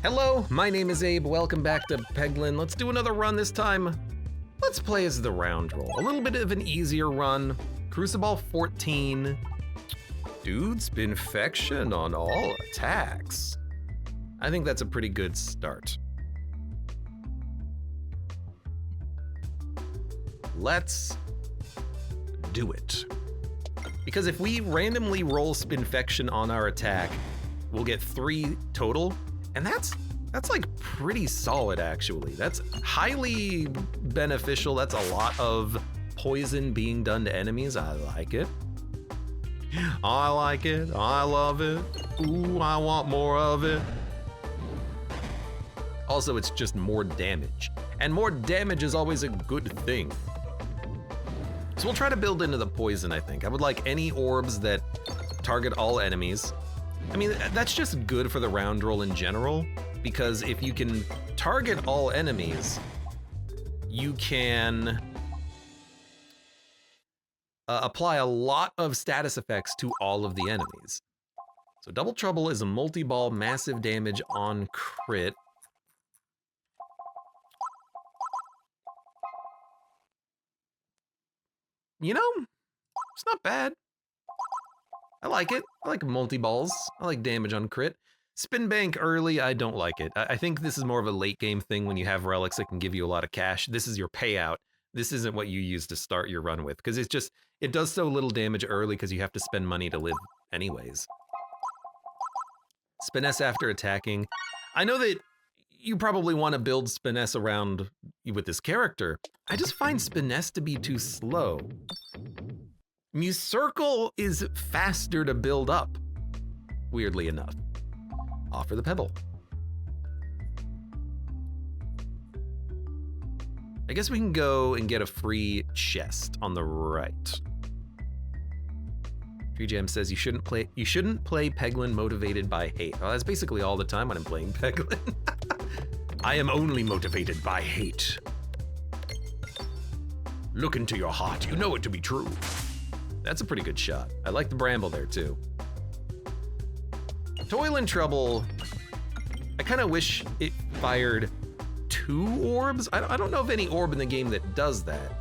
Hello, my name is Abe. Welcome back to Peglin. Let's do another run this time. Let's play as the round roll. A little bit of an easier run. Crucible 14. Dude, Spinfection on all attacks. I think that's a pretty good start. Let's do it. Because if we randomly roll Spinfection on our attack, we'll get 3 total, and that's like pretty solid actually. That's highly beneficial. That's a lot of poison being done to enemies. I like it. I like it. I love it. Ooh, I want more of it. Also, it's just more damage. And more damage is always a good thing. So we'll try to build into the poison, I think. I would like any orbs that target all enemies. I mean, that's just good for the round roll in general, because if you can target all enemies, you can apply a lot of status effects to all of the enemies. So Double Trouble is a multi-ball, massive damage on crit. You know, it's not bad. I like it. I like multi-balls. I like damage on crit. Spin Bank early, I don't like it. I think this is more of a late game thing when you have relics that can give you a lot of cash. This is your payout. This isn't what you use to start your run with, because it does so little damage early because you have to spend money to live anyways. Spiness after attacking. I know that you probably want to build Spiness around with this character. I just find Spiness to be too slow. Circle is faster to build up, weirdly enough. Offer the Pebble. I guess we can go and get a free chest on the right. Tree Jam says you shouldn't play Peglin motivated by hate. Well, that's basically all the time when I'm playing Peglin. I am only motivated by hate. Look into your heart, you know it to be true. That's a pretty good shot. I like the bramble there too. Toil and Trouble, I kind of wish it fired 2 orbs. I don't know of any orb in the game that does that,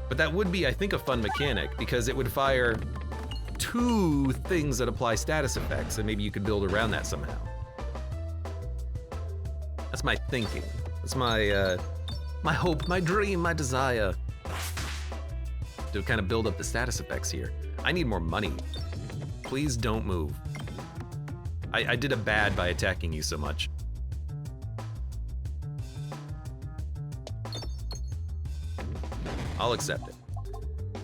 but that would be, I think, a fun mechanic, because it would fire 2 things that apply status effects, and maybe you could build around that somehow. That's my thinking. That's my my hope, my dream, my desire, to kind of build up the status effects here. I need more money. Please don't move. I did a bad by attacking you so much. I'll accept it.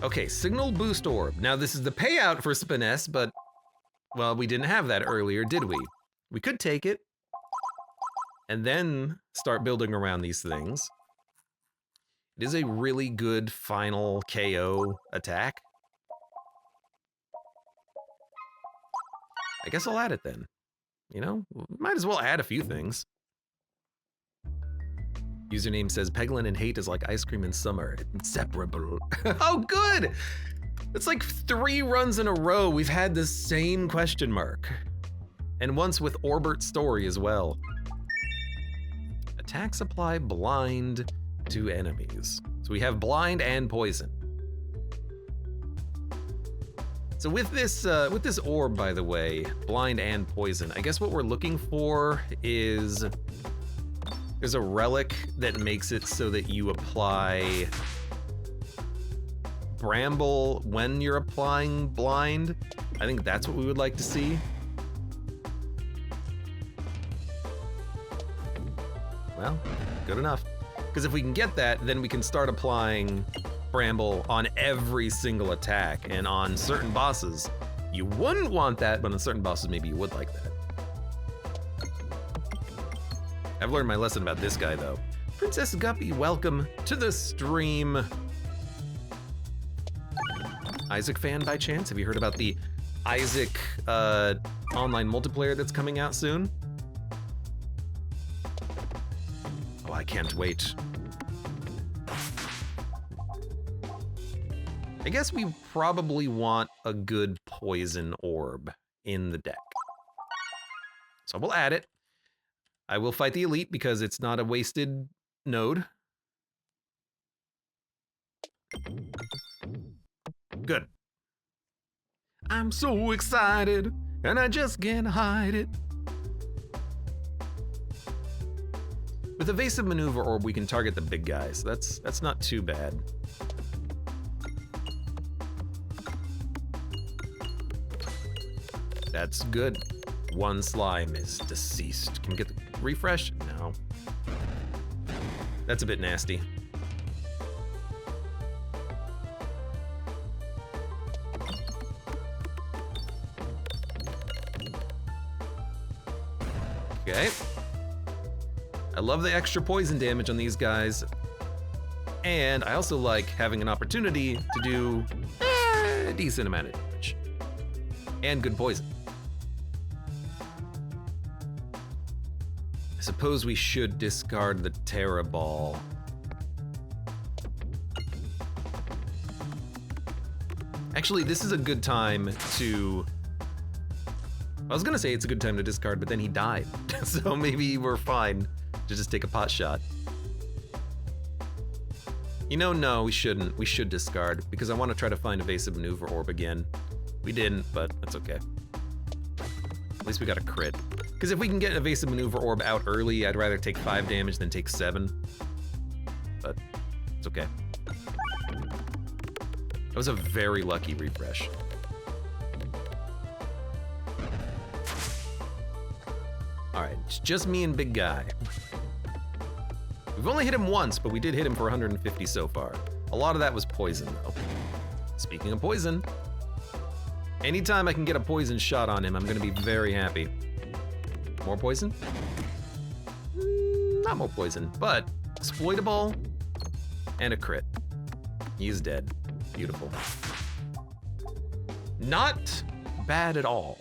Okay, Signal Boost Orb. Now this is the payout for Spiness, but, well, we didn't have that earlier, did we? We could take it and then start building around these things. It is a really good final KO attack. I guess I'll add it then. You know, might as well add a few things. Username says Peglin and hate is like ice cream in summer. Inseparable. Oh, good! It's like 3 runs in a row we've had the same question mark. And once with Orbert's story as well. Attacks apply blind to enemies. So we have blind and poison. So with this orb, by the way, blind and poison, I guess what we're looking for is there's a relic that makes it so that you apply bramble when you're applying blind. I think that's what we would like to see. Well, good enough. Because if we can get that, then we can start applying bramble on every single attack, and on certain bosses you wouldn't want that, but on certain bosses maybe you would like that. I've learned my lesson about this guy though. Princess Guppy, welcome to the stream. Isaac fan by chance? Have you heard about the Isaac online multiplayer that's coming out soon? Oh, I can't wait. I guess we probably want a good poison orb in the deck. So we'll add it. I will fight the elite because it's not a wasted node. Good. I'm so excited, and I just can't hide it. With evasive maneuver orb, we can target the big guys. That's not too bad. That's good. One slime is deceased. Can we get the refresh? No. That's a bit nasty. Okay. I love the extra poison damage on these guys. And I also like having an opportunity to do a decent amount of damage. And good poison. I suppose we should discard the Terra Ball. Actually, this is a good time to... I was gonna say it's a good time to discard, but then he died. So maybe we're fine to just take a pot shot. You know, no, we shouldn't. We should discard, because I want to try to find evasive maneuver orb again. We didn't, but that's okay. At least we got a crit. Because if we can get evasive maneuver orb out early, I'd rather take 5 damage than take 7. But it's okay. That was a very lucky refresh. All right, it's just me and big guy. We've only hit him once, but we did hit him for 150 so far. A lot of that was poison, though. Speaking of poison, anytime I can get a poison shot on him, I'm gonna be very happy. More poison? Not more poison, but exploitable and a crit. He's dead. Beautiful. Not bad at all.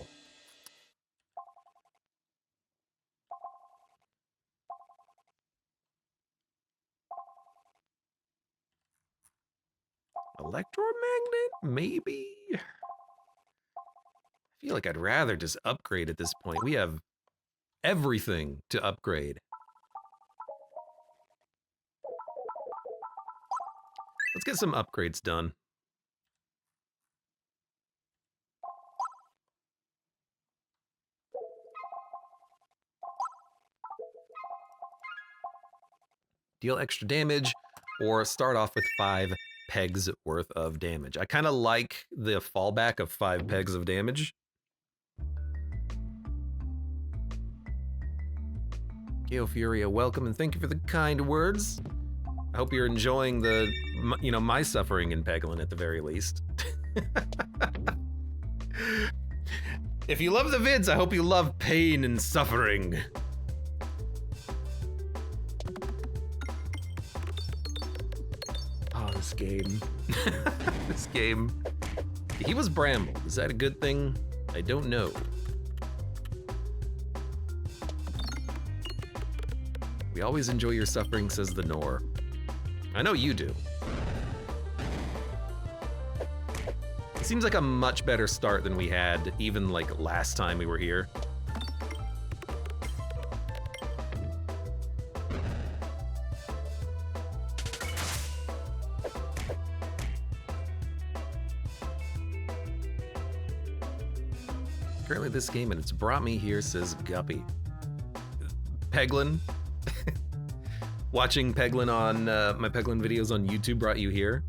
Electromagnet? Maybe? I feel like I'd rather just upgrade at this point. We have everything to upgrade. Let's get some upgrades done. Deal extra damage, or start off with 5 pegs worth of damage. I kind of like the fallback of 5 pegs of damage. Geofuria, welcome and thank you for the kind words. I hope you're enjoying the, you know, my suffering in Peglin at the very least. If you love the vids, I hope you love pain and suffering. Oh, this game. This game. He was Bramble. Is that a good thing? I don't know. We always enjoy your suffering, says the Nor. I know you do. It seems like a much better start than we had even like last time we were here. Currently this game, and it's brought me here, says Guppy. Peglin. Watching Peglin on my Peglin videos on YouTube brought you here.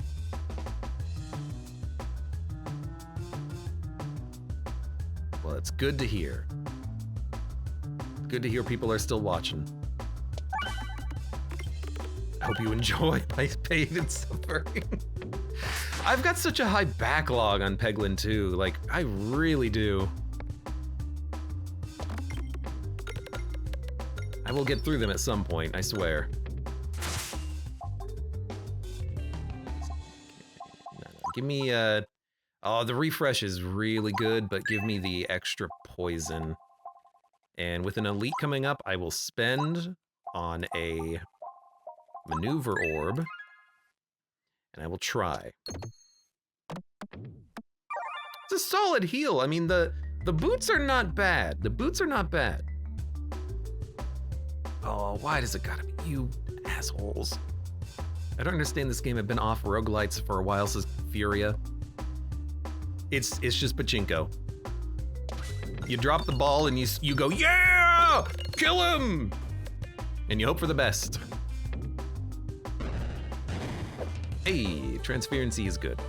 Well, it's good to hear. Good to hear people are still watching. I hope you enjoy my pain and suffering. I've got such a high backlog on Peglin too. Like, I really do. I will get through them at some point, I swear. Give me, oh, the refresh is really good, but give me the extra poison. And with an elite coming up, I will spend on a maneuver orb, and I will try. It's a solid heal. I mean, the boots are not bad. The boots are not bad. Oh, why does it gotta be you assholes? I don't understand this game. I've been off roguelites for a while, says Furia. It's just Pachinko. You drop the ball and you go, yeah! Kill him! And you hope for the best. Hey, transparency is good.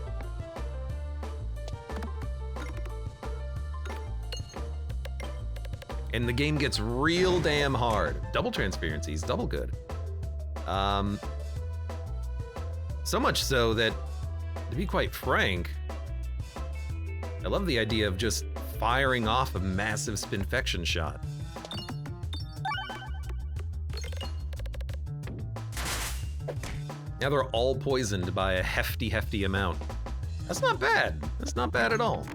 And the game gets real damn hard. Double transparency is double good. So much so that, to be quite frank, I love the idea of just firing off a massive spinfection shot. Now they're all poisoned by a hefty, hefty amount. That's not bad. That's not bad at all.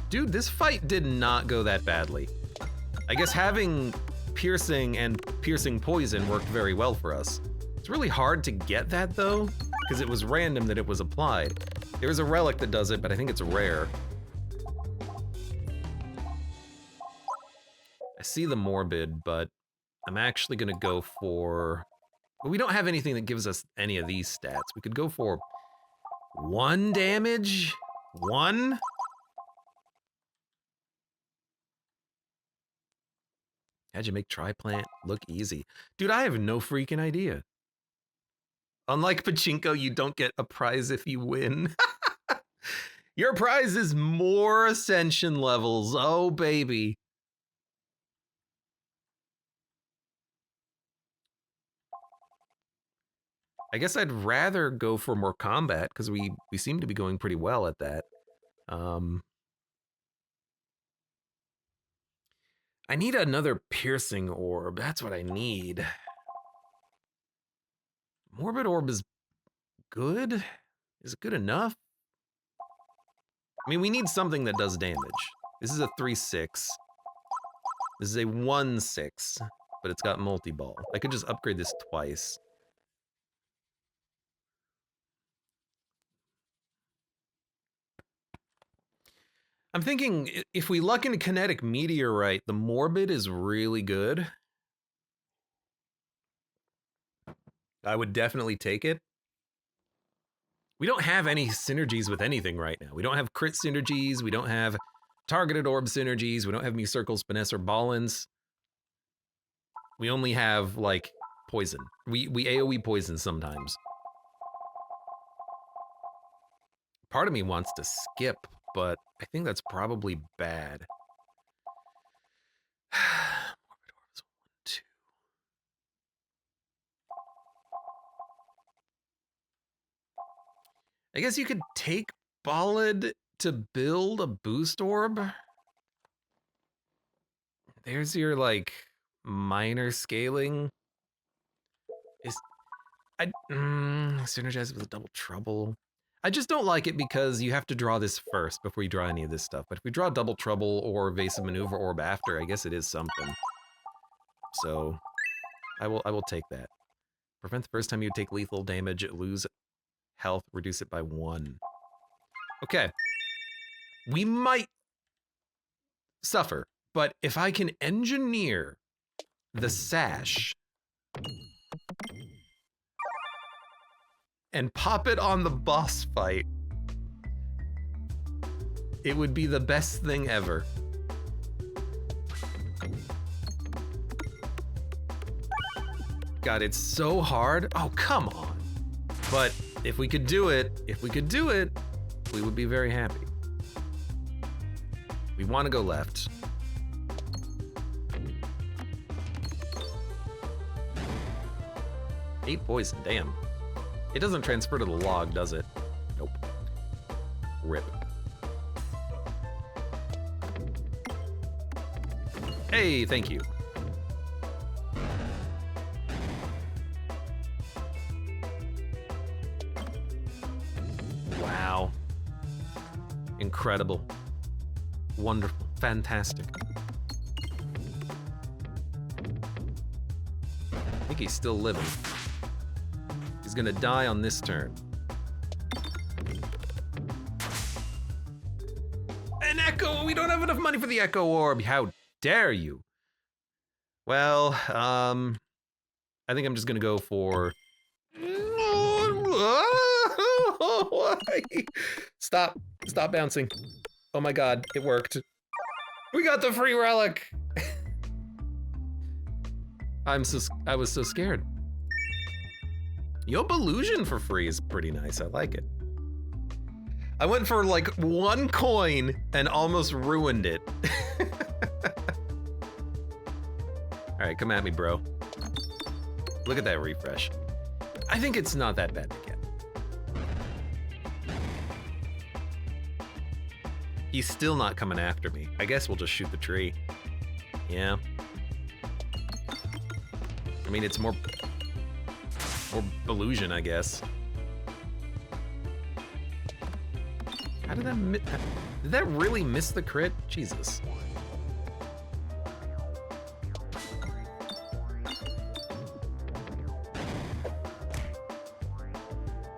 Dude, this fight did not go that badly. I guess having piercing and piercing poison worked very well for us. It's really hard to get that though, because it was random that it was applied. There's a relic that does it, but I think it's rare. I see the morbid, but I'm actually gonna go for... Well, we don't have anything that gives us any of these stats. We could go for 1 damage? 1? How'd you make Triplant look easy? Dude, I have no freaking idea. Unlike Pachinko, you don't get a prize if you win. Your prize is more ascension levels. Oh, baby. I guess I'd rather go for more combat because we seem to be going pretty well at that. I need another piercing orb. That's what I need. Morbid orb is good? Is it good enough? I mean, we need something that does damage. This is a 3/6. This is a 1/6, but it's got multi-ball. I could just upgrade this twice. I'm thinking if we luck into Kinetic Meteorite, the Morbid is really good. I would definitely take it. We don't have any synergies with anything right now. We don't have crit synergies. We don't have targeted orb synergies. We don't have Circle, Spiness, or Ballins. We only have, like, poison. We AoE poison sometimes. Part of me wants to skip, but I think that's probably bad. Morbid orbs 1, 2. I guess you could take Ballad to build a boost orb. There's your, like, minor scaling. Synergize with Double Trouble. I just don't like it because you have to draw this first before you draw any of this stuff. But if we draw Double Trouble or Evasive Maneuver Orb after, I guess it is something. So I will take that. Prevent the first time you take lethal damage, lose health, reduce it by 1. Okay. We might suffer, but if I can engineer the sash and pop it on the boss fight, it would be the best thing ever. God, it's so hard. Oh, come on. But if we could do it, we would be very happy. We want to go left. Eight poison, damn. It doesn't transfer to the log, does it? Nope. Rip. Hey, thank you. Wow. Incredible. Wonderful. Fantastic. I think he's still living. He's gonna die on this turn. An echo! We don't have enough money for the echo orb. How dare you? Well, I think I'm just gonna go for... Why? Stop bouncing. Oh my god, it worked. We got the free relic! I was so scared. Yo, Illusion for free is pretty nice, I like it. I went for like 1 coin and almost ruined it. All right, come at me, bro. Look at that refresh. I think it's not that bad to get. He's still not coming after me. I guess we'll just shoot the tree. Yeah. I mean, it's more illusion, I guess. How did that really miss the crit? Jesus.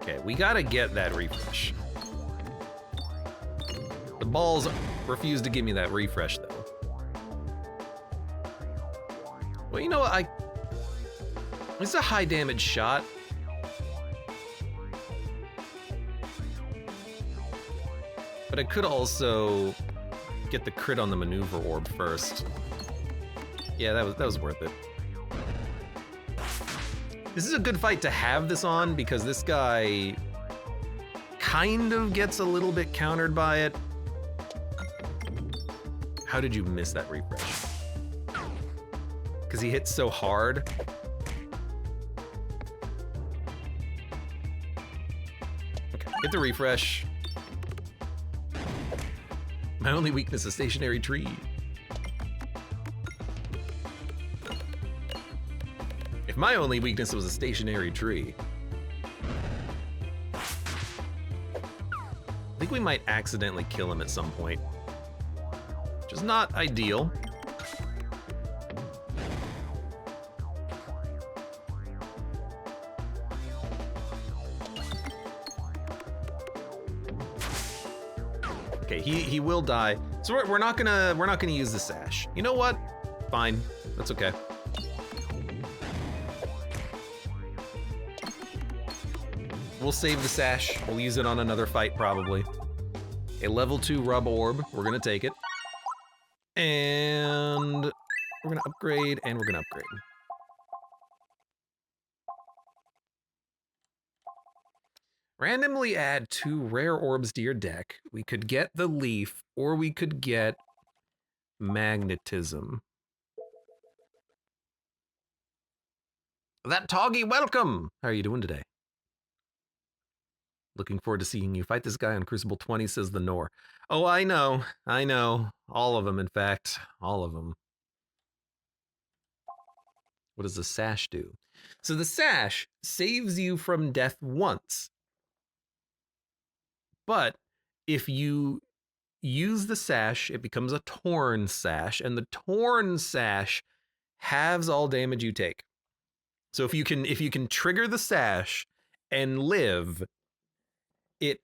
Okay, we gotta get that refresh. The balls refuse to give me that refresh, though. Well, you know what? It's a high damage shot. But I could also get the crit on the maneuver orb first. Yeah, that was worth it. This is a good fight to have this on because this guy kind of gets a little bit countered by it. How did you miss that refresh? Because he hits so hard. Okay, get the refresh. My only weakness is stationary tree. If my only weakness was a stationary tree, I think we might accidentally kill him at some point, which is not ideal. Okay, he will die. So we're not gonna use the sash. You know what? Fine, that's okay. We'll save the sash. We'll use it on another fight probably. A level 2 rub orb. We're gonna take it, and we're gonna upgrade, and we're gonna upgrade. Randomly add 2 rare orbs to your deck. We could get the leaf, or we could get magnetism. That Toggy, welcome! How are you doing today? Looking forward to seeing you fight this guy on Crucible 20, says the Nor. Oh, I know. All of them, in fact. All of them. What does the sash do? So the sash saves you from death once. But if you use the sash, it becomes a torn sash, and the torn sash halves all damage you take. So if you can trigger the sash and live, it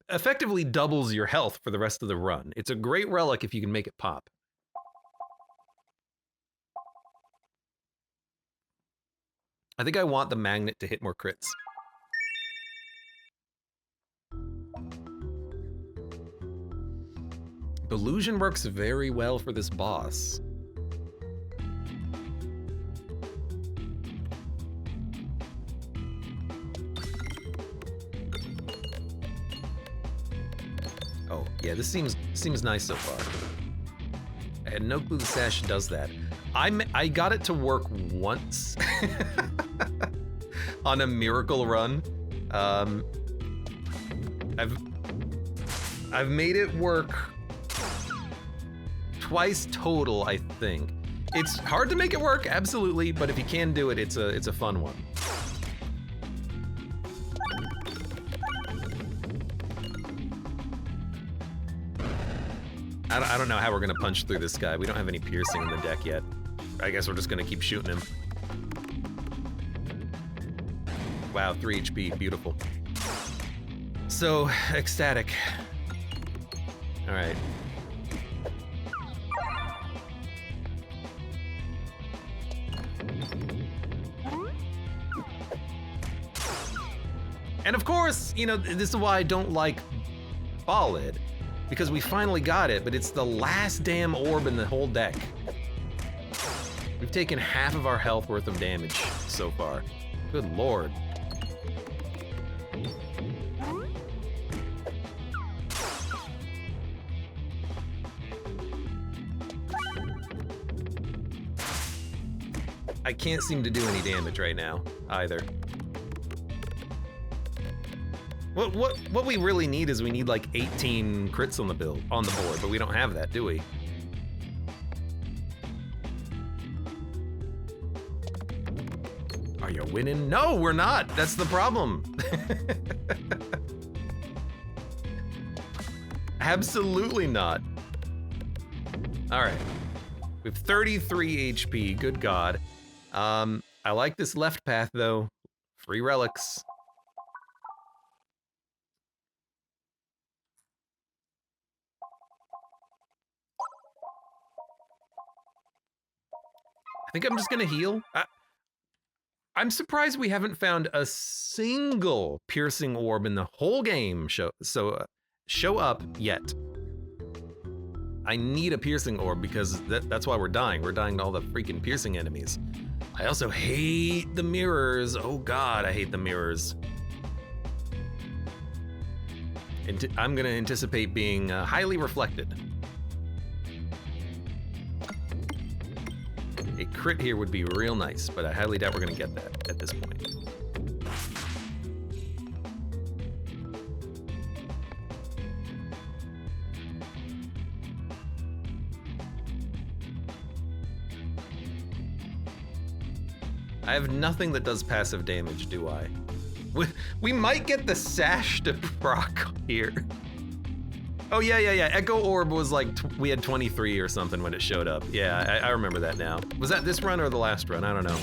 effectively doubles your health for the rest of the run. It's a great relic if you can make it pop. I think I want the magnet to hit more crits. Illusion works very well for this boss. Oh, yeah, this seems nice so far. I had no clue the sash does that. I got it to work once on a miracle run. I've made it work twice total, I think. It's hard to make it work, absolutely, but if you can do it, it's a fun one. I don't know how we're gonna punch through this guy. We don't have any piercing in the deck yet. I guess we're just gonna keep shooting him. Wow, 3 HP, beautiful. So, ecstatic. All right. And of course, you know, this is why I don't like Ballad, because we finally got it, but it's the last damn orb in the whole deck. We've taken half of our health worth of damage so far. Good lord. I can't seem to do any damage right now, either. What we really need is we need like 18 crits on the board, but we don't have that, do we? Are you winning? No, we're not. That's the problem. Absolutely not. All right. We have 33 HP, good God. I like this left path though. Free relics. I think I'm just gonna heal. I'm surprised we haven't found a single piercing orb in the whole game show up yet. I need a piercing orb because that's why we're dying. We're dying to all the freaking piercing enemies. I also hate the mirrors. Oh God, I hate the mirrors. I'm gonna anticipate being highly reflected. A crit here would be real nice, but I highly doubt we're gonna get that at this point. I have nothing that does passive damage, do I? We might get the sash to proc here. Oh yeah. Echo Orb was like, we had 23 or something when it showed up. Yeah, I remember that now. Was that this run or the last run? I don't know.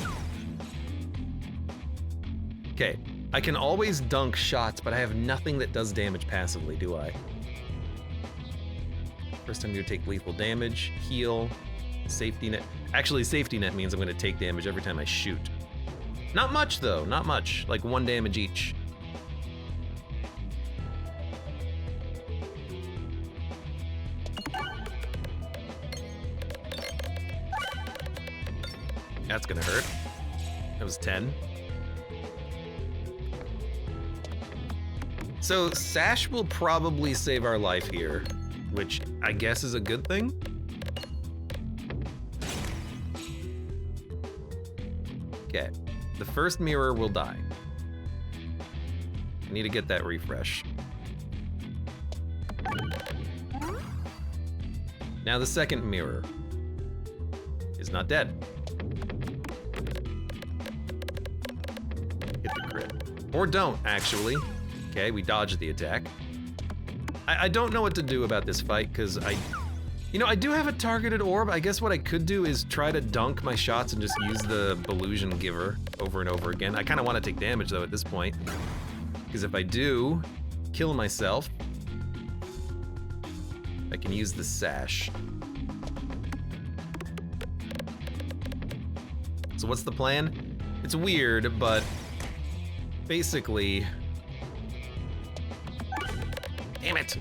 Okay, I can always dunk shots, but I have nothing that does damage passively, do I? First time you take lethal damage, heal, safety net. Actually, safety net means I'm gonna take damage every time I shoot. Not much though, not much. Like 1 damage each. That's gonna hurt. That was 10. So Sash will probably save our life here, which I guess is a good thing. Okay, the first mirror will die. I need to get that refresh. Now the second mirror is not dead. Hit the crit. Or don't, actually. Okay, we dodged the attack. I don't know what to do about this fight, because you know, I do have a targeted orb. I guess what I could do is try to dunk my shots and just use the Belusion Giver over and over again. I kind of want to take damage, though, at this point. Because if I do kill myself, I can use the Sash. So what's the plan? It's weird, but basically... Damn it!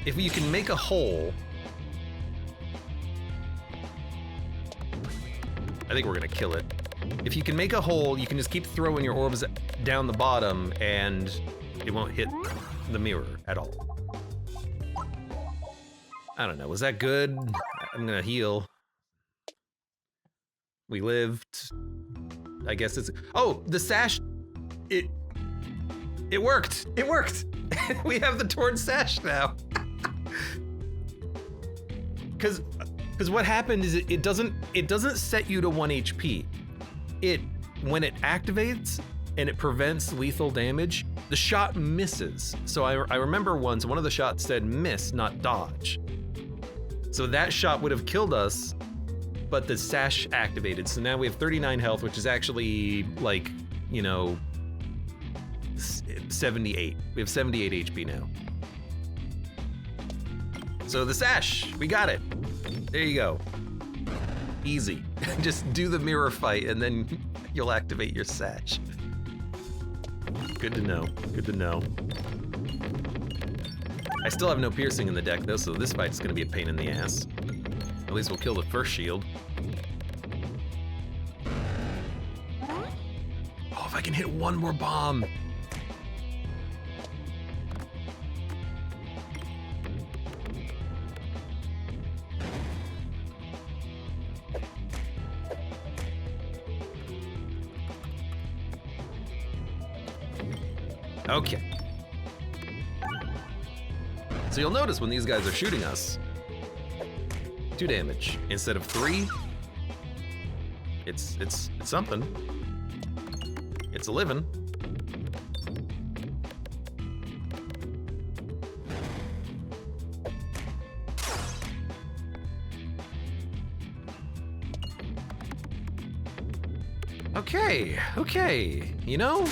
If you can make a hole... I think we're gonna kill it. If you can make a hole, you can just keep throwing your orbs down the bottom and it won't hit the mirror at all. I don't know, was that good? I'm gonna heal. We lived. I guess it's, oh, the Sash, it worked, it worked. We have the Torn Sash now. Cause what happened is it doesn't set you to 1 HP. When it activates and it prevents lethal damage, the shot misses. So I remember once one of the shots said miss, not dodge. So that shot would have killed us, but the Sash activated. So now we have 39 health, which is actually like, you know, 78. We have 78 HP now. So the sash, we got it. There you go. Easy. Just do the mirror fight and then you'll activate your sash. Good to know, good to know. I still have no piercing in the deck though, so this fight's gonna be a pain in the ass. At least we'll kill the first shield. Oh, if I can hit one more bomb. Okay. So you'll notice when these guys are shooting us, 2 damage instead of 3. It's something. It's a living. Okay, you know,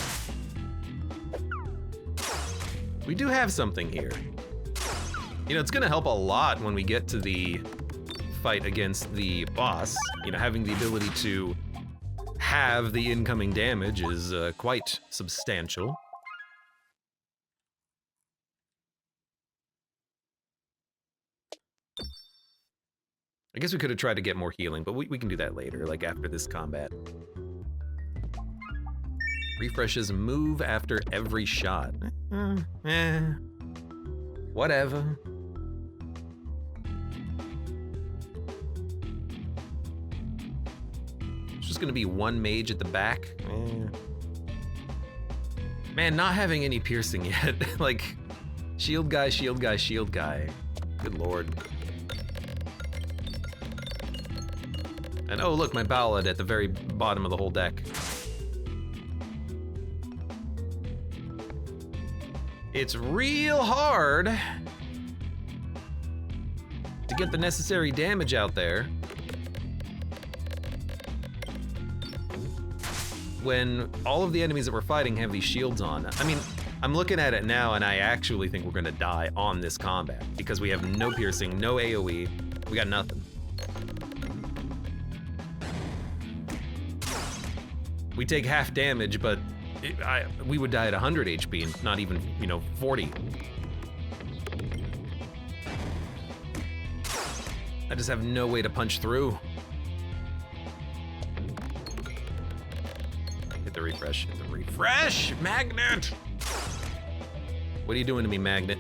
we do have something here. You know, it's gonna help a lot when we get to the fight against the boss. You know, having the ability to have the incoming damage is quite substantial. I guess we could have tried to get more healing, but we can do that later, like after this combat. Refreshes move after every shot. Whatever. It's just gonna be one mage at the back. Man, not having any piercing yet. Like, shield guy, shield guy, shield guy. Good lord. And oh look, my ballad at the very bottom of the whole deck. It's real hard to get the necessary damage out there when all of the enemies that we're fighting have these shields on. I mean, I'm looking at it now and I actually think we're gonna die on this combat because we have no piercing, no AoE, we got nothing. We take half damage, but we would die at 100 HP and not even, 40. I just have no way to punch through. Hit the refresh, hit the refresh! Magnet! What are you doing to me, Magnet?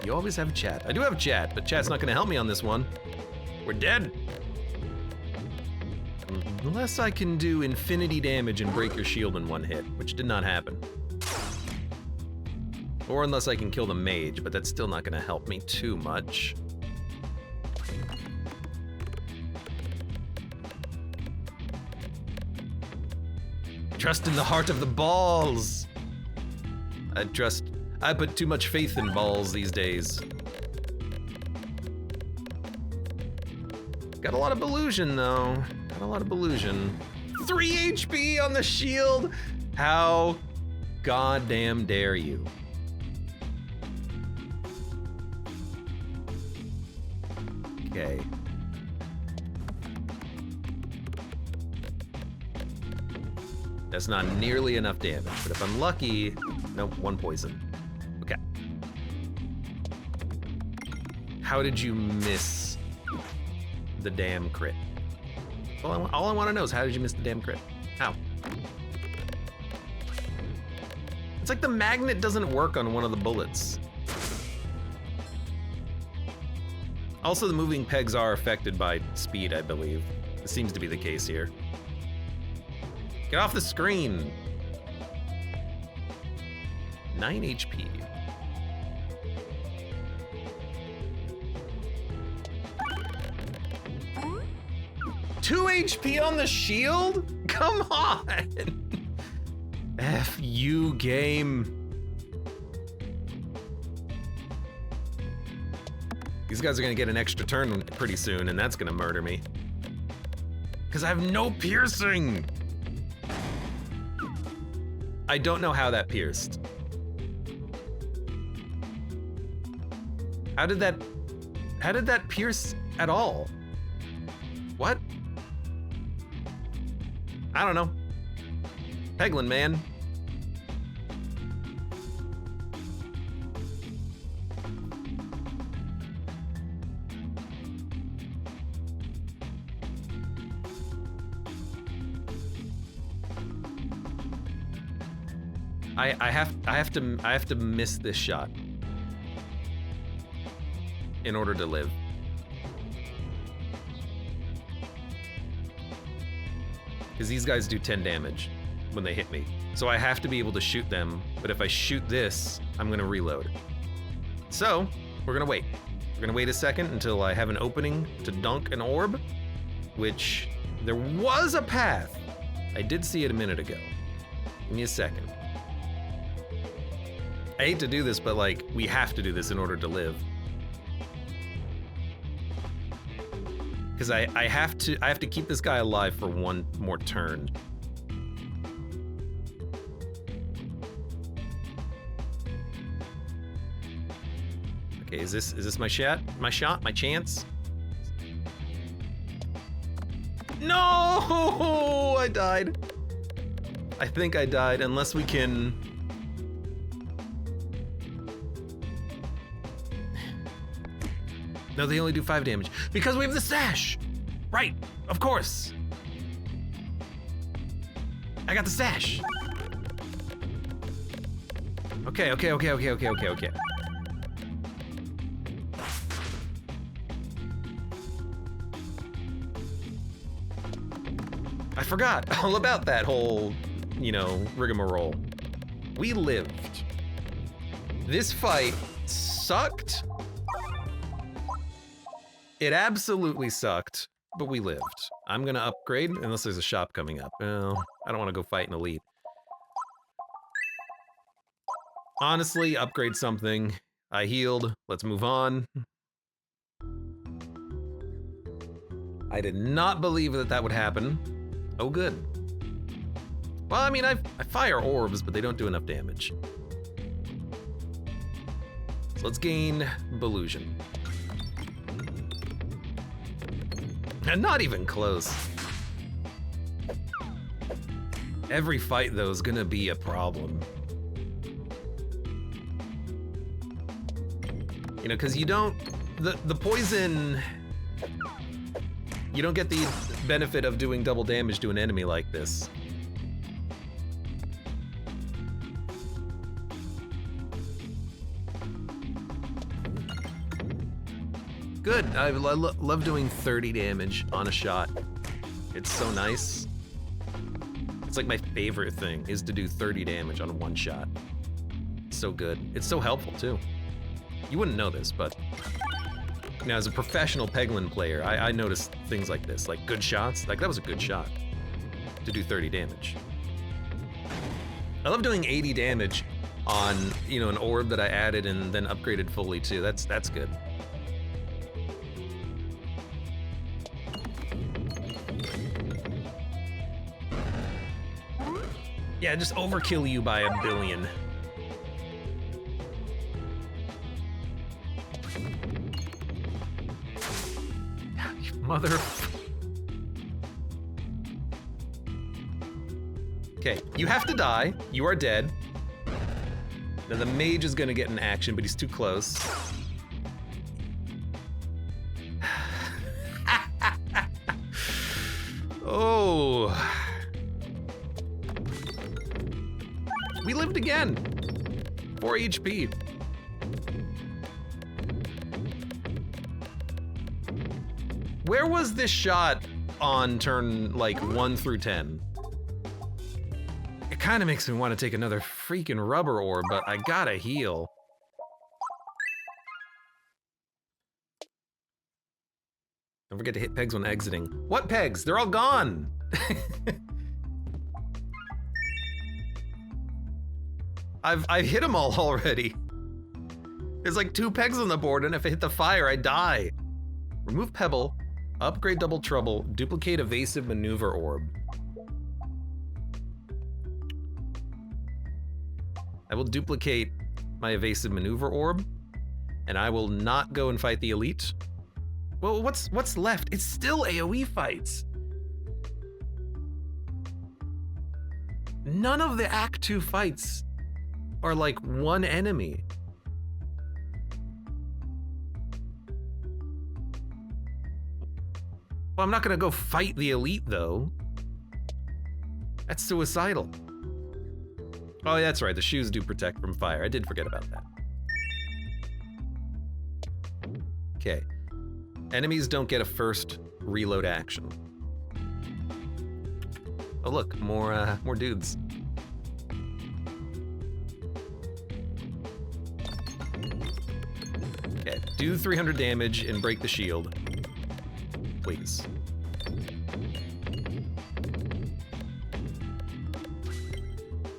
You always have chat. I do have chat, but chat's not gonna help me on this one. We're dead. Unless I can do infinity damage and break your shield in one hit, which did not happen. Or unless I can kill the mage, but that's still not gonna help me too much. Trust in the heart of the balls. I put too much faith in balls these days. Got a lot of illusion though. Got a lot of illusion. 3 HP on the shield. How goddamn dare you? Okay. That's not nearly enough damage, but if I'm lucky, nope, 1 poison. Okay. How did you miss the damn crit? All I want to know is how did you miss the damn crit? How? It's like the magnet doesn't work on one of the bullets. Also, the moving pegs are affected by speed, I believe. This seems to be the case here. Get off the screen! 9 HP. Two HP on the shield? Come on! F you, game. These guys are gonna get an extra turn pretty soon, and that's gonna murder me. Because I have no piercing! I don't know how that pierced. How did that pierce at all? What? I don't know. Peglin, man. I have to miss this shot in order to live. Because these guys do 10 damage when they hit me. So I have to be able to shoot them, but if I shoot this, I'm gonna reload. So, we're gonna wait. We're gonna wait a second until I have an opening to dunk an orb, which there was a path. I did see it a minute ago. Give me a second. I hate to do this, but like, we have to do this in order to live. Because I have to keep this guy alive for one more turn. Okay, is this my shot? My chance? No! I died. I think I died, unless we can... No, they only do 5 damage. Because we have the sash! Right, of course. I got the sash. Okay. I forgot all about that whole, rigmarole. We lived. This fight sucked. It absolutely sucked, but we lived. I'm gonna upgrade, unless there's a shop coming up. Well, I don't want to go fight an elite. Honestly, upgrade something. I healed. Let's move on. I did not believe that would happen. Oh, good. Well, I mean, I fire orbs, but they don't do enough damage. So let's gain Belusion. And not even close. Every fight, though, is gonna be a problem. Because you don't... The poison... You don't get the benefit of doing double damage to an enemy like this. Good, I love doing 30 damage on a shot. It's so nice. It's like my favorite thing, is to do 30 damage on one shot. It's so good. It's so helpful, too. You wouldn't know this, but... as a professional Peglin player, I noticed things like this, like good shots. Like, that was a good shot to do 30 damage. I love doing 80 damage on, an orb that I added and then upgraded fully, too. That's good. Yeah, just overkill you by 1 billion. Mother... Okay, you have to die. You are dead. Then the mage is gonna get an action, but he's too close. Oh. We lived again. 4 HP. Where was this shot on turn, 1 through 10? It kind of makes me want to take another freaking rubber orb, but I gotta heal. Don't forget to hit pegs when exiting. What pegs? They're all gone! I've hit them all already. There's 2 pegs on the board, and if I hit the fire, I die. Remove pebble. Upgrade double trouble, duplicate evasive maneuver orb. I will duplicate my evasive maneuver orb, and I will not go and fight the elite. Well, what's left? It's still AoE fights. None of the Act 2 fights are like one enemy. Well, I'm not gonna go fight the elite though. That's suicidal. Oh, that's right, the shoes do protect from fire. I did forget about that. Okay. Enemies don't get a first reload action. Oh look, more dudes. Okay, do 300 damage and break the shield. Please.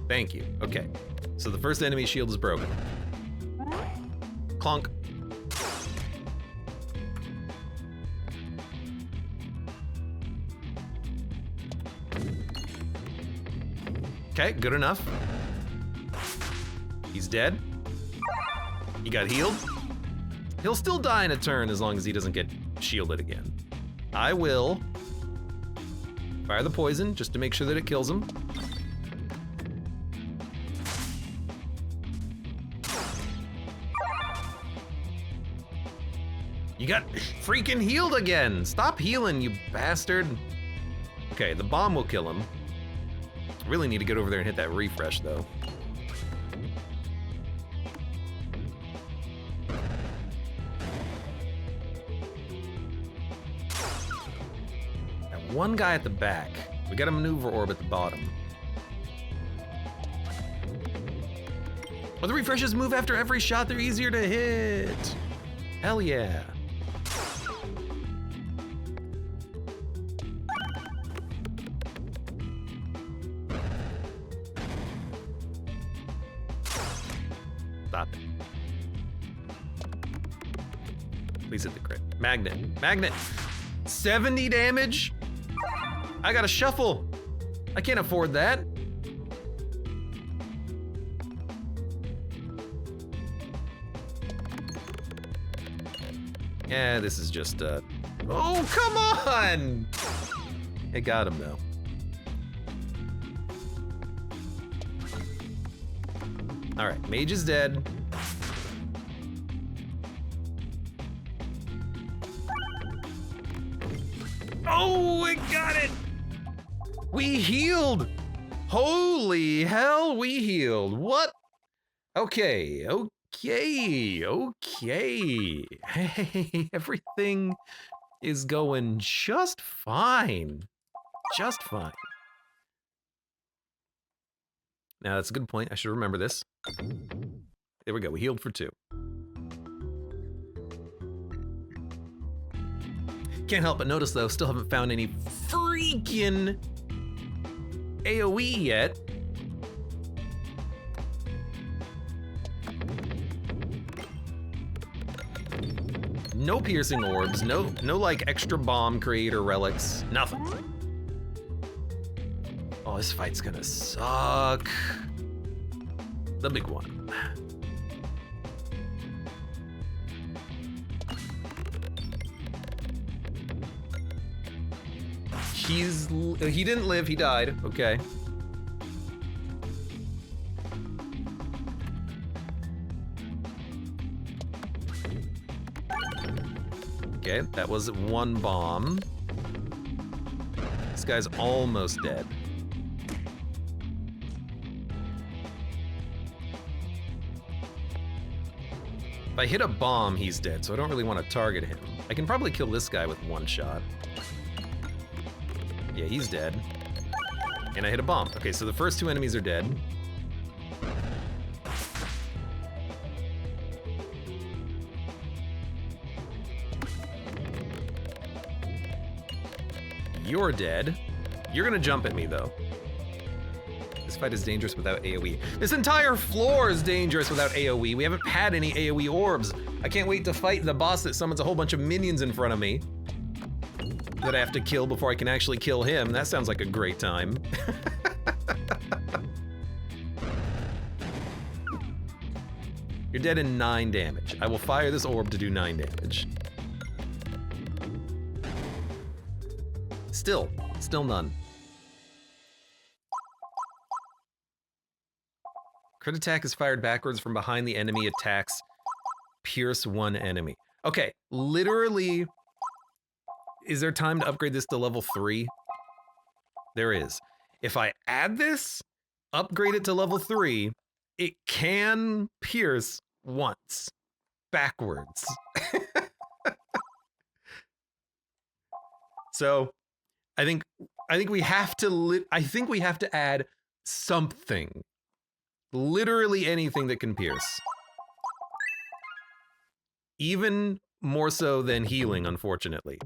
Thank you. Okay. So the first enemy shield is broken. Clonk. Okay, good enough. He's dead. He got healed. He'll still die in a turn as long as he doesn't get shielded again. I will fire the poison just to make sure that it kills him. You got freaking healed again. Stop healing, you bastard. Okay, the bomb will kill him. Really need to get over there and hit that refresh though. That one guy at the back. We got a maneuver orb at the bottom. Oh, the refreshes move after every shot. They're easier to hit. Hell yeah. Stop it. Please hit the crit. Magnet. Magnet. 70 damage? I gotta shuffle. I can't afford that. Yeah, this is just, oh, come on! I got him, though. All right, mage is dead. Oh, we got it! We healed! Holy hell, we healed. What? Okay, okay. Hey, everything is going just fine. Just fine. Now, that's a good point. I should remember this. There we go. We healed for 2. Can't help but notice, though, still haven't found any freaking AoE yet. No piercing orbs, no like extra bomb creator relics, nothing. Oh, this fight's gonna suck. The big one. He didn't live, he died, okay. Okay, that was 1 bomb. This guy's almost dead. If I hit a bomb, he's dead, so I don't really want to target him. I can probably kill this guy with 1 shot. Yeah, he's dead. And I hit a bomb. Okay, so the first 2 enemies are dead. You're dead. You're gonna jump at me, though. This fight is dangerous without AoE. This entire floor is dangerous without AoE. We haven't had any AoE orbs. I can't wait to fight the boss that summons a whole bunch of minions in front of me that I have to kill before I can actually kill him. That sounds like a great time. You're dead in 9 damage. I will fire this orb to do 9 damage. Still none. Crit attack is fired backwards from behind the enemy attacks. Pierce one enemy. Okay, literally, is there time to upgrade this to level 3? There is. If I add this, upgrade it to level 3, it can pierce once. Backwards. So, I think we have to add something. Literally anything that can pierce. Even more so than healing, unfortunately.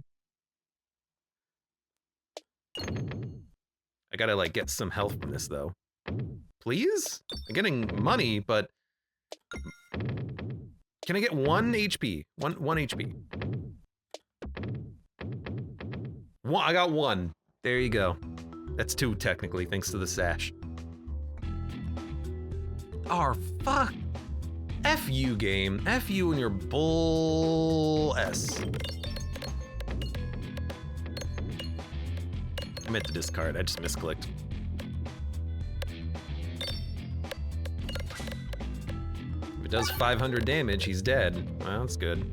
I gotta, like, get some health from this, though. Please? I'm getting money, but... Can I get 1 HP? 1 HP. I got 1. There you go. That's 2, technically, thanks to the sash. Oh, fuck. F you, game. F you and your bull S. I meant to discard. I just misclicked. If it does 500 damage, he's dead. Well, that's good.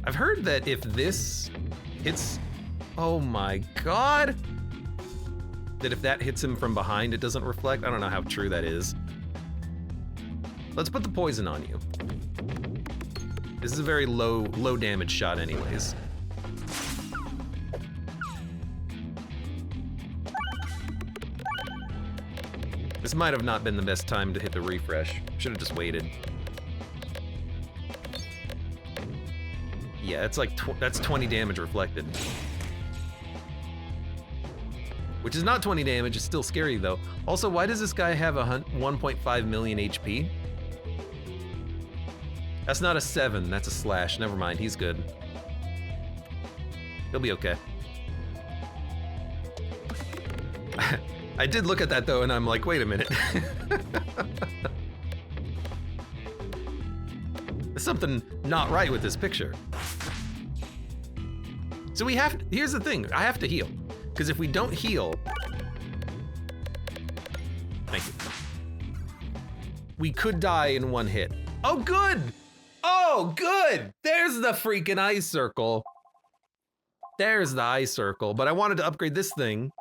I've heard that if this hits... Oh my god! That if that hits him from behind, it doesn't reflect. I don't know how true that is. Let's put the poison on you. This is a very low damage shot anyways. This might have not been the best time to hit the refresh. Should have just waited. Yeah, it's like that's 20 damage reflected. Which is not 20 damage, it's still scary though. Also, why does this guy have a 1.5 million HP? That's not a 7, that's a slash. Never mind, he's good. He'll be okay. I did look at that though, and I'm like, wait a minute. There's something not right with this picture. So we have to, here's the thing, I have to heal. Because if we don't heal, thank you. We could die in 1 hit. Oh, good! Oh, good! There's the freaking ice circle. There's the ice circle, but I wanted to upgrade this thing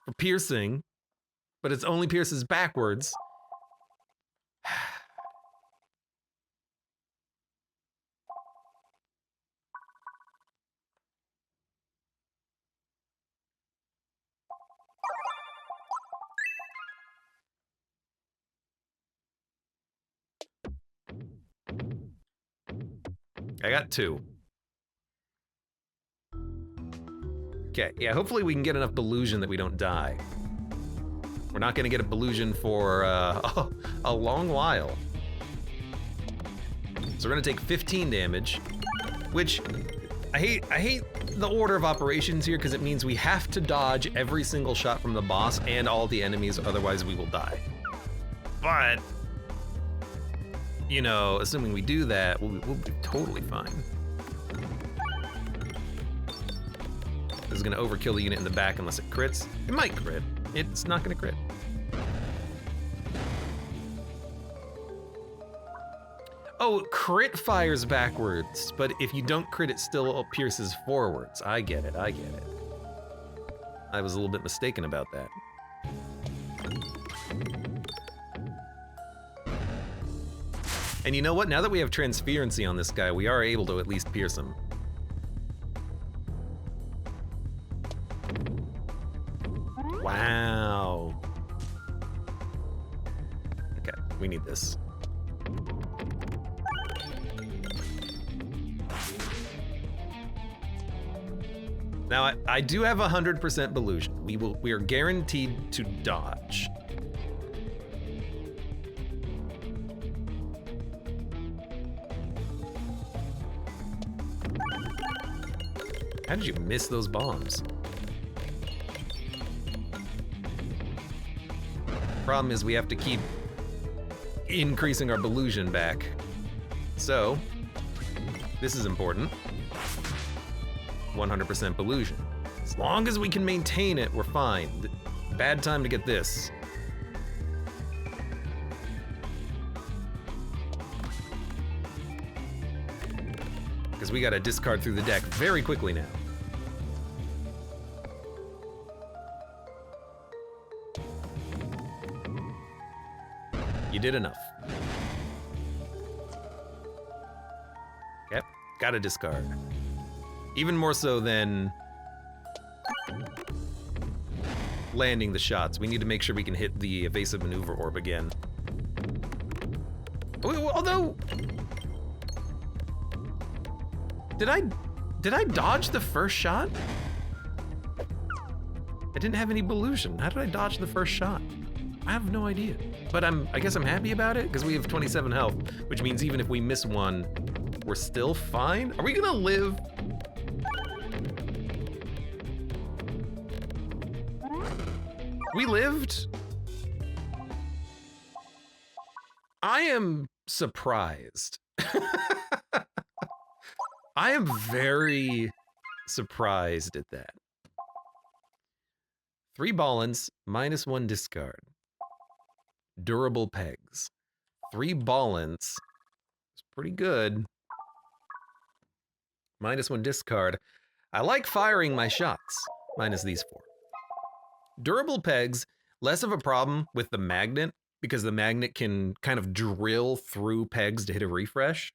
for piercing, but it only pierces backwards. I got 2. Okay, yeah, hopefully we can get enough Belusion that we don't die. We're not gonna get a Belusion for a long while. So we're gonna take 15 damage, which I hate the order of operations here because it means we have to dodge every single shot from the boss and all the enemies, otherwise we will die. But you know, assuming we do that, we'll be totally fine. This is gonna overkill the unit in the back unless it crits. It might crit. It's not gonna crit. Oh, crit fires backwards, but if you don't crit, it still pierces forwards. I get it, I get it. I was a little bit mistaken about that. And you know what? Now that we have transferency on this guy, we are able to at least pierce him. Wow. Okay, we need this. Now, I do have 100% Belusion. We are guaranteed to dodge. How did you miss those bombs? Problem is we have to keep increasing our Belusion back. So, this is important. 100% Belusion. As long as we can maintain it, we're fine. Bad time to get this. Because we gotta discard through the deck very quickly now. You did enough. Yep, gotta discard. Even more so than landing the shots. We need to make sure we can hit the evasive maneuver orb again. Although, did I dodge the first shot? I didn't have any Belusion. How did I dodge the first shot? I have no idea. But I guess I'm happy about it because we have 27 health, which means even if we miss one, we're still fine. Are we gonna live? We lived? I am surprised. I am very surprised at that. 3 Ballins, -1 discard. Durable pegs. 3 Ballins. It's pretty good. -1 discard. I like firing my shots. Minus these 4. Durable pegs, less of a problem with the magnet, because the magnet can kind of drill through pegs to hit a refresh.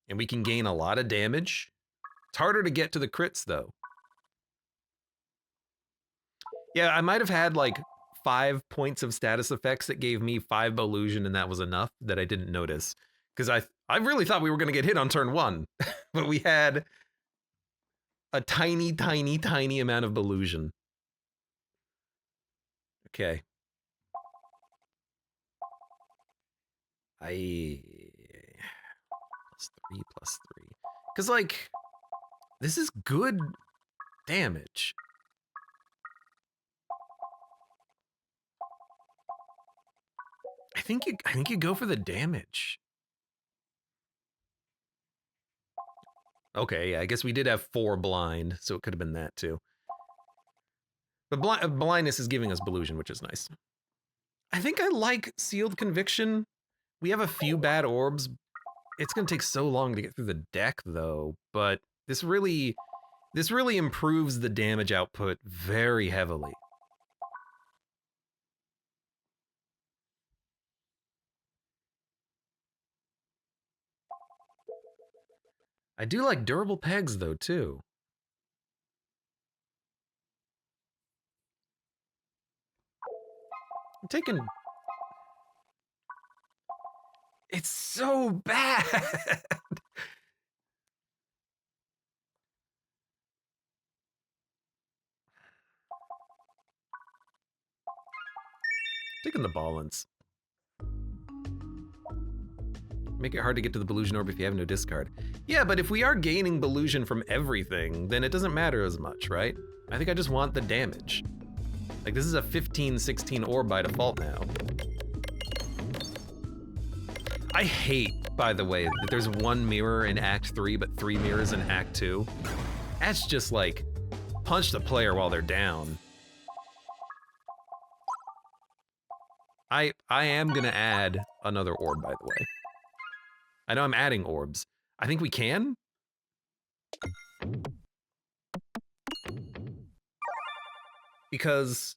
And we can gain a lot of damage. It's harder to get to the crits, though. Yeah, I might have had like 5 points of status effects that gave me 5 Belusion, and that was enough that I didn't notice. Because I really thought we were going to get hit on turn 1. But we had a tiny, tiny, tiny amount of Belusion. Okay. +3/+3. Because, like, this is good damage. I think you go for the damage. Okay, yeah, I guess we did have 4 blind, so it could have been that too. But blindness is giving us Belusion, which is nice. I think I like Sealed Conviction. We have a few bad orbs. It's gonna take so long to get through the deck, though. But this really improves the damage output very heavily. I do like durable pegs, though, too. I'm taking... It's so bad! Taking the Ballins. Make it hard to get to the Belusion orb if you have no discard. Yeah, but if we are gaining Belusion from everything, then it doesn't matter as much, right? I think I just want the damage. Like, this is a 15-16 orb by default now. I hate, by the way, that there's 1 mirror in Act 3, but 3 mirrors in Act 2. That's just like, punch the player while they're down. I am gonna add another orb, by the way. I know I'm adding orbs. I think we can? Because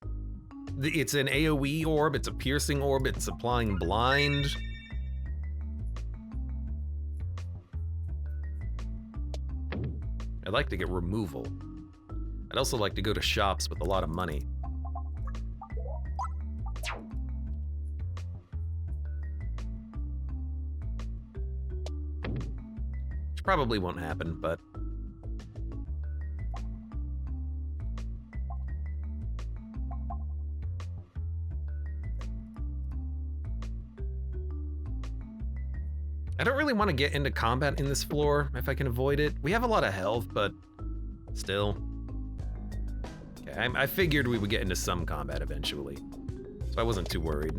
it's an AoE orb, it's a piercing orb, it's applying blind. I'd like to get removal. I'd also like to go to shops with a lot of money. Which probably won't happen, but... I don't really want to get into combat in this floor if I can avoid it. We have a lot of health, but still. Okay, I figured we would get into some combat eventually, so I wasn't too worried.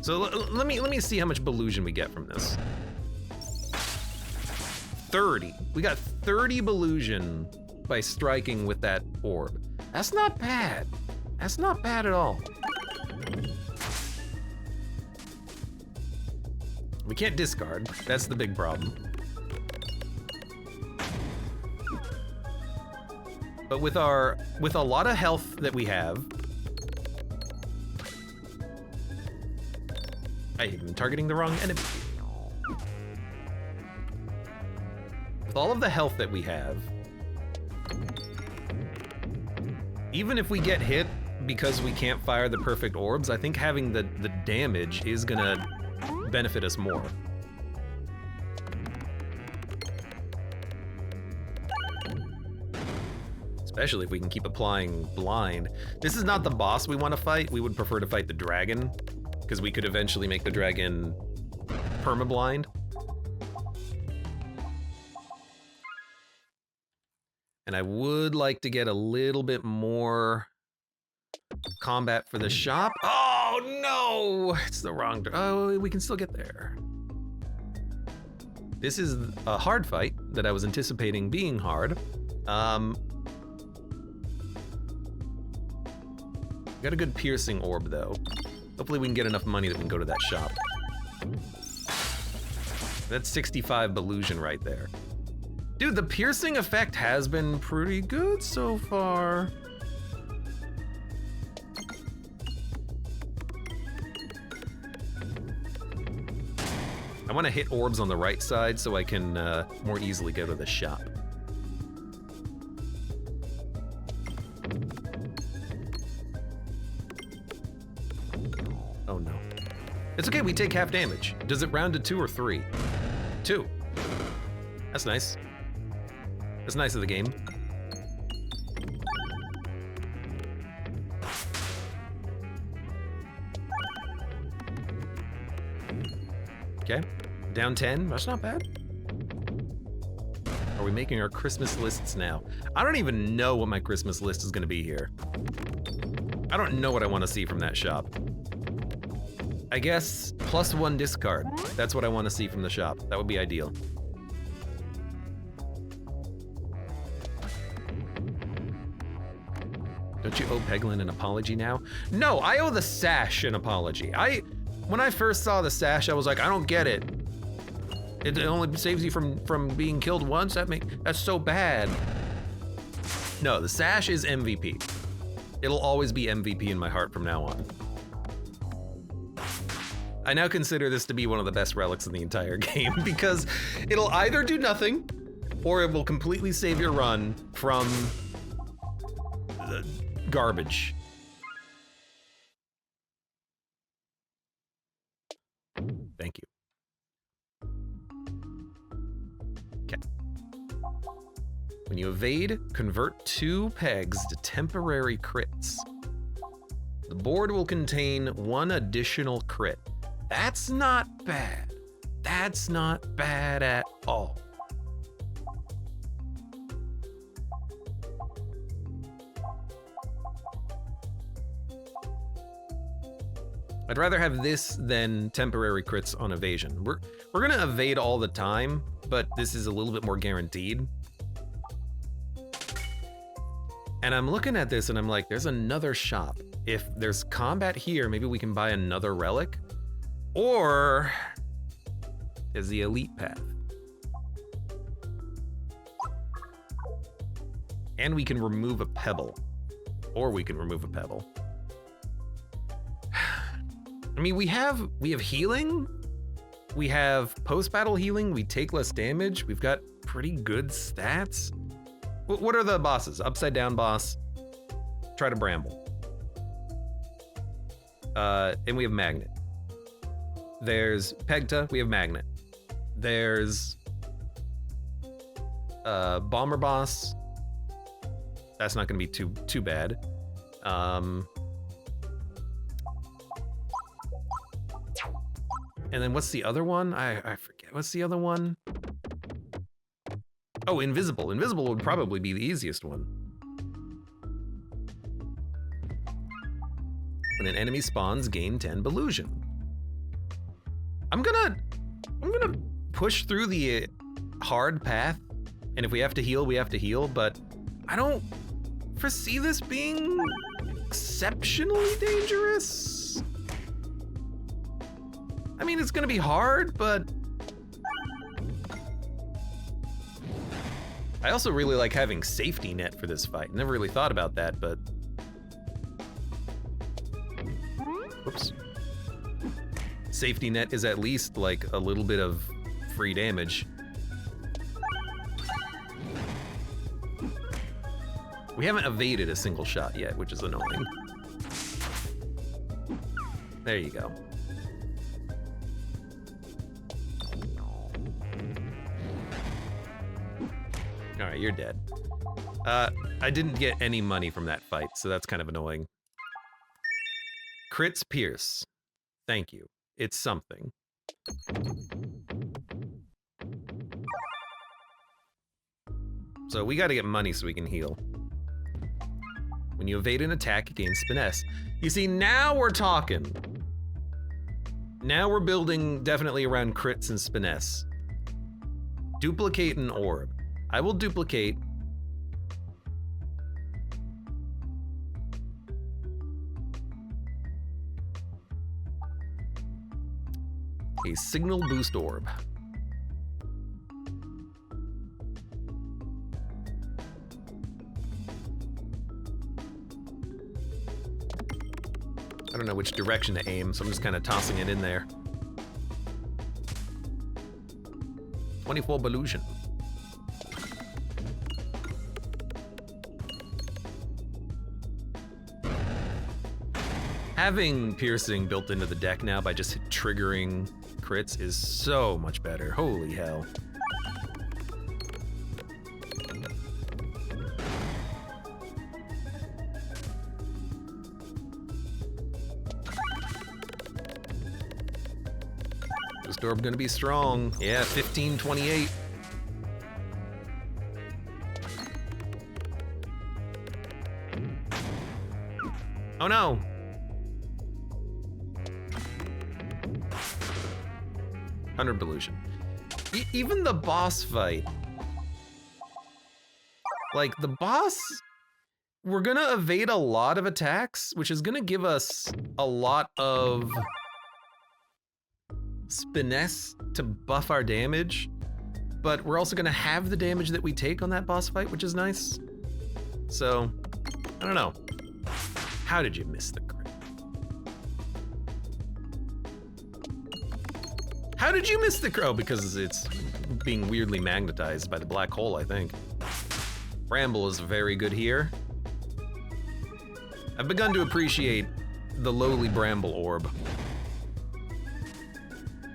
So let me see how much Belusion we get from this. 30. We got 30 Belusion by striking with that orb. That's not bad. That's not bad at all. We can't discard. That's the big problem. But with a lot of health that we have, I'm targeting the wrong enemy. With all of the health that we have, even if we get hit because we can't fire the perfect orbs, I think having the damage is gonna benefit us more. Especially if we can keep applying blind. This is not the boss we want to fight. We would prefer to fight the dragon, because we could eventually make the dragon permablind. And I would like to get a little bit more combat for the shop. Oh no, it's the wrong, oh, we can still get there. This is a hard fight that I was anticipating being hard. Got a good piercing orb though. Hopefully we can get enough money that we can go to that shop. That's 65 Belusion right there. Dude, the piercing effect has been pretty good so far. I want to hit orbs on the right side so I can more easily go to the shop. Oh no. It's okay, we take half damage. Does it round to 2 or 3? 2. That's nice. That's nice of the game. Okay, down 10, that's not bad. Are we making our Christmas lists now? I don't even know what my Christmas list is gonna be here. I don't know what I wanna see from that shop. I guess +1 discard. That's what I wanna see from the shop. That would be ideal. Don't you owe Peglin an apology now? No, I owe the sash an apology. When I first saw the sash, I was like, I don't get it. It only saves you from being killed once? That's so bad. No, the sash is MVP. It'll always be MVP in my heart from now on. I now consider this to be one of the best relics in the entire game because it'll either do nothing or it will completely save your run from garbage. Thank you. Okay. When you evade, convert 2 pegs to temporary crits. The board will contain 1 additional crit. That's not bad. That's not bad at all. I'd rather have this than temporary crits on evasion. We're gonna evade all the time, but this is a little bit more guaranteed. And I'm looking at this and I'm like, there's another shop. If there's combat here, maybe we can buy another relic. Or there's the elite path. And we can remove a pebble. Or we can remove a pebble. I mean, we have healing, we have post-battle healing, we take less damage, we've got pretty good stats. What are the bosses? Upside down boss, try to bramble. And we have magnet. There's Pegta, we have magnet. There's bomber boss. That's not gonna be too bad. And then what's the other one? I forget. What's the other one? Oh, invisible. Invisible would probably be the easiest one. When an enemy spawns, gain 10 Belusion. I'm gonna push through the hard path, and if we have to heal, we have to heal, but I don't foresee this being exceptionally dangerous. I mean, it's gonna be hard, but I also really like having safety net for this fight. Never really thought about that, but whoops. Safety net is at least like a little bit of free damage. We haven't evaded a single shot yet, which is annoying. There you go. All right, you're dead. I didn't get any money from that fight, so that's kind of annoying. Crits Pierce. Thank you. It's something. So we gotta get money so we can heal. When you evade an attack, you gain Finesse. You see, now we're talking. Now we're building definitely around crits and Finesse. Duplicate an orb. I will duplicate. A signal boost orb. I don't know which direction to aim, so I'm just kind of tossing it in there. 24 Belusion. Having piercing built into the deck now by just triggering crits is so much better. Holy hell. This orb gonna be strong. Yeah, 1528. Oh no! Belusion. Even the boss fight. Like, the boss, we're gonna evade a lot of attacks, which is gonna give us a lot of finesse to buff our damage, but we're also gonna have the damage that we take on that boss fight, which is nice. So, I don't know. How did you miss the crit? How did you miss the crow? Because it's being weirdly magnetized by the black hole, I think. Bramble is very good here. I've begun to appreciate the lowly Bramble orb.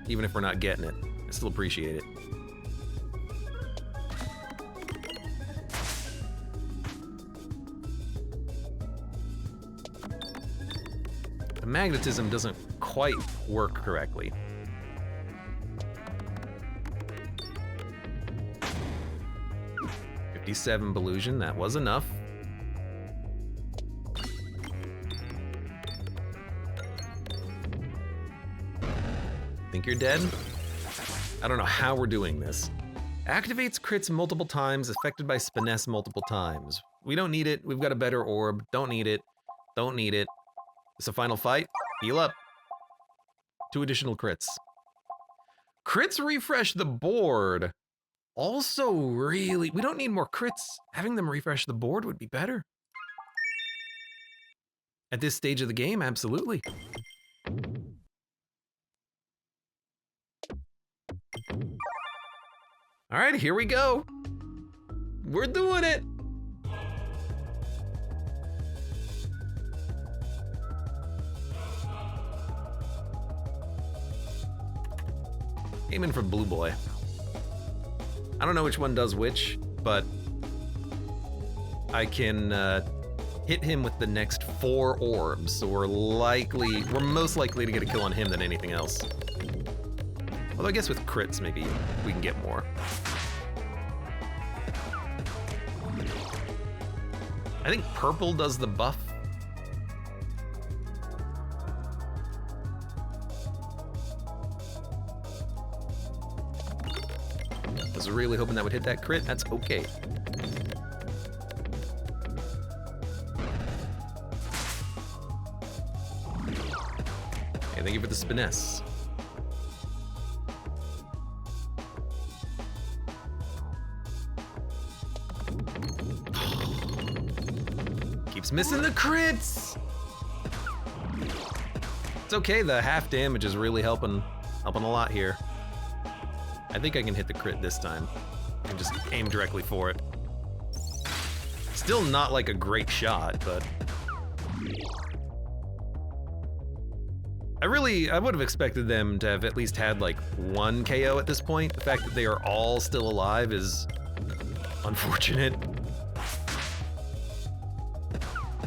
Even if we're not getting it, I still appreciate it. The magnetism doesn't quite work correctly. 57 Belusion, that was enough. Think you're dead? I don't know how we're doing this. Activates crits multiple times, affected by finesse multiple times. We don't need it, we've got a better orb. Don't need it, don't need it. It's a final fight, heal up. 2 additional crits. Crits refresh the board. Also, really, we don't need more crits. Having them refresh the board would be better. At this stage of the game, absolutely. All right, here we go. We're doing it. Aiming for Blue Boy. I don't know which one does which, but I can hit him with the next 4 orbs, so we're most likely to get a kill on him than anything else. Although I guess with crits, maybe we can get more. I think purple does the buff. Was really hoping that would hit that crit. That's okay. Okay, thank you for the spiness. Keeps missing the crits. It's okay, the half damage is really helping a lot here. I think I can hit the crit this time and just aim directly for it. Still not like a great shot, but I would have expected them to have at least had like one KO at this point. The fact that they are all still alive is unfortunate.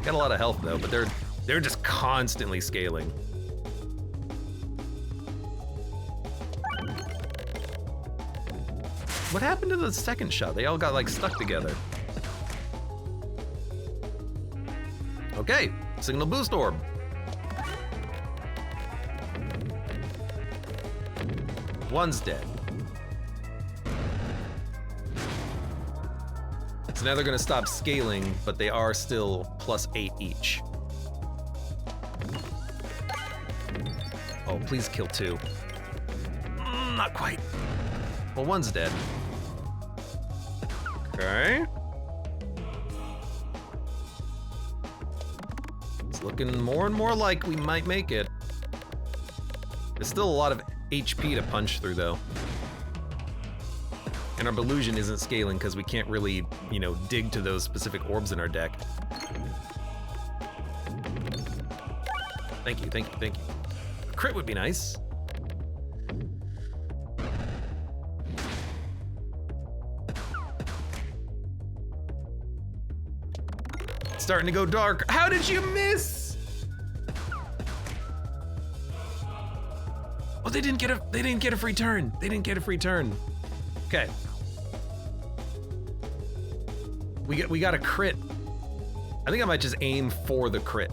Got a lot of health though, but they're just constantly scaling. What happened to the second shot? They all got like stuck together. Okay, signal boost orb. One's dead. So now they're gonna stop scaling, but they are still +8 each. Oh, please kill 2. Not quite. Well, one's dead. Okay. It's looking more and more like we might make it. There's still a lot of HP to punch through, though. And our Belusion isn't scaling because we can't really, you know, dig to those specific orbs in our deck. Thank you, thank you, thank you. A crit would be nice. It's starting to go dark. How did you miss? Oh, they didn't get a free turn. They didn't get a free turn. Okay. We got a crit. I think I might just aim for the crit.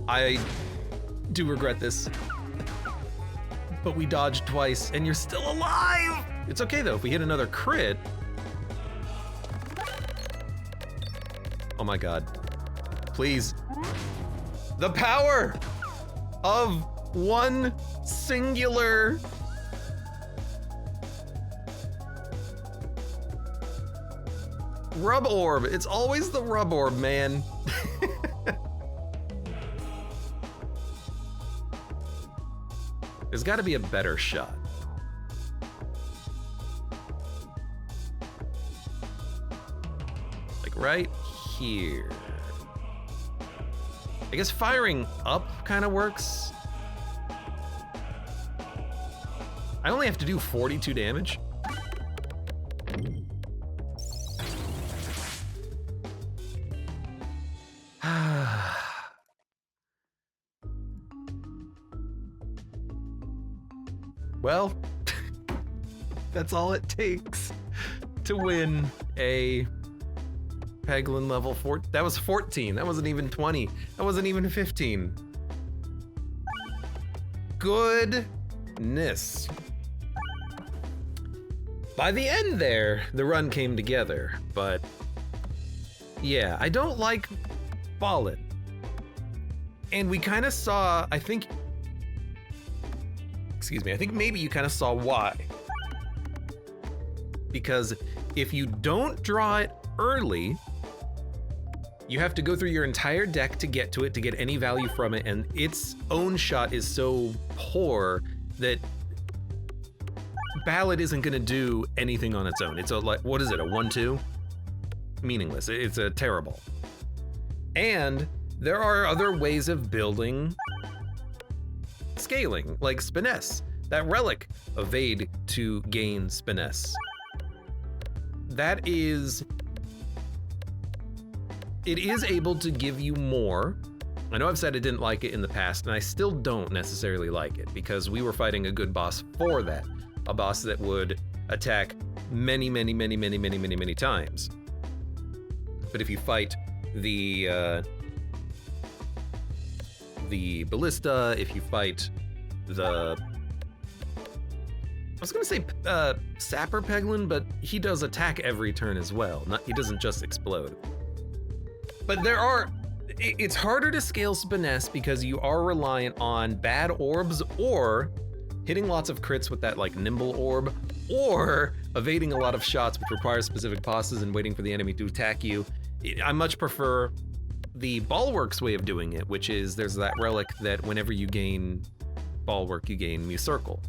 I do regret this, but we dodged twice and you're still alive. It's okay though, if we hit another crit. Oh my God, please. The power of one singular rub orb. It's always the rub orb, man. There's got to be a better shot. Like right here. I guess firing up kind of works. I only have to do 42 damage. Well, that's all it takes to win a Peglin level 4. That was 14. That wasn't even 20. That wasn't even 15. Goodness. By the end there, the run came together, but yeah, I don't like Ballin. And we kind of saw, I think maybe you kind of saw why. Because if you don't draw it early, you have to go through your entire deck to get to it, to get any value from it, and its own shot is so poor that Ballad isn't gonna do anything on its own. It's a, like, what is it, a 1-2? Meaningless, it's a terrible. And there are other ways of building scaling, like Spiness. That relic, evade to gain Spiness. That is, it is able to give you more I know I've said I didn't like it in the past, and I still don't necessarily like it, because we were fighting a good boss for that. A boss that would attack many times. But if you fight the ballista, if you fight the... I was gonna say Sapper Peglin, but he does attack every turn as well. He doesn't just explode. But it's harder to scale Spiness because you are reliant on bad orbs or hitting lots of crits with that like nimble orb, or evading a lot of shots, which requires specific bosses and waiting for the enemy to attack you. I much prefer the Bulwark's way of doing it, which is there's that relic that whenever you gain Bulwark, you gain Mu Circle.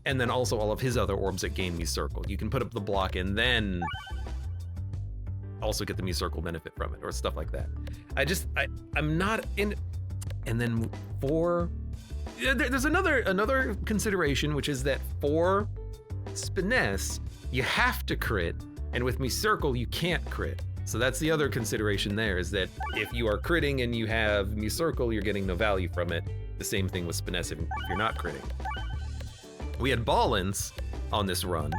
And then also all of his other orbs that gain Mu Circle. You can put up the block and then also get the Mu Circle benefit from it, or stuff like that. I'm not in... And then there's another consideration, which is that for Spiness, you have to crit, and with Mu Circle, you can't crit. So that's the other consideration there, is that if you are critting and you have Mu Circle, you're getting no value from it. The same thing with Spiness if you're not critting. We had Ballins on this run,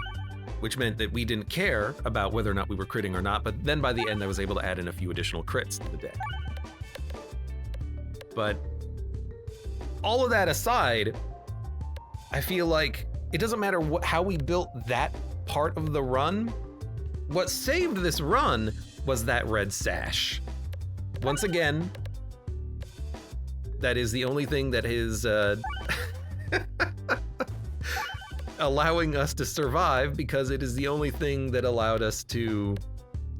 which meant that we didn't care about whether or not we were critting or not, but then by the end I was able to add in a few additional crits to the deck. But all of that aside, I feel like it doesn't matter how we built that part of the run. What saved this run was that red sash. Once again, that is the only thing that is allowing us to survive, because it is the only thing that allowed us to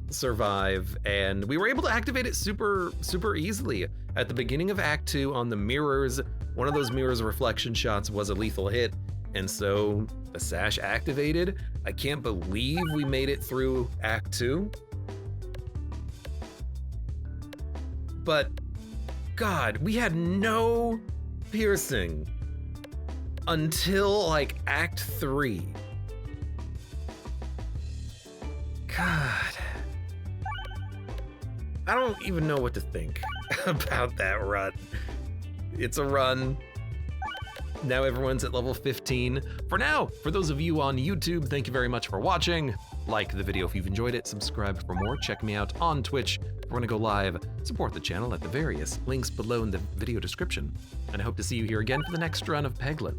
survive, and we were able to activate it super easily. At the beginning of Act 2 on the mirrors, one of those mirrors reflection shots was a lethal hit, and so the sash activated. I can't believe we made it through Act 2. But God, we had no piercing until like Act 3. God. I don't even know what to think about that run. It's a run. Now everyone's at level 15. For now, for those of you on YouTube, thank you very much for watching. Like the video if you've enjoyed it, subscribe for more, check me out on Twitch. If we're gonna go live, support the channel at the various links below in the video description. And I hope to see you here again for the next run of Peglin.